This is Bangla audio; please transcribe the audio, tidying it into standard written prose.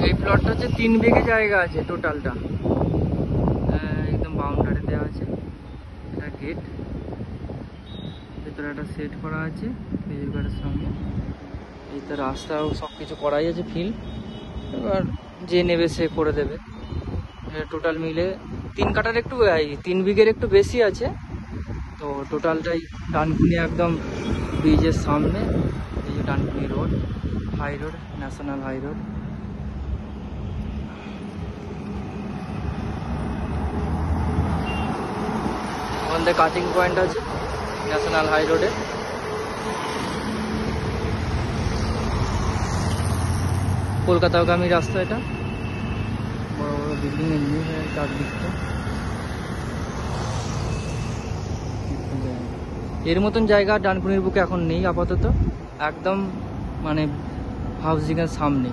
এই প্লটটা হচ্ছে 3 বিঘে জায়গা আছে টোটালটা, একদম বাউন্ডারি দেওয়া আছে। এটা গেট, ভেতরে একটা সেট করা আছে খেজুর গাছের সঙ্গে। এই তো রাস্তাও সব কিছু করাই আছে, ফিল। এবার যে নেবে সে করে দেবে। টোটাল মিলে 3 কাঠার একটু 3 বিঘের একটু বেশি আছে। তো টোটালটাই ডানকুনি একদম ব্রিজের সামনে। এই যে Dankuni road, high road, national high road. আমাদের কাটিং পয়েন্ট আছে ন্যাশনাল হাই রোডে। কলকাতাগামী রাস্তা এটা, বড় বড় বিল্ডিং এর চারদিকটা। এর মতন জায়গা ডানকুনির বুকে এখন নেই আপাতত, একদম মানে হাউজিং এর সামনে।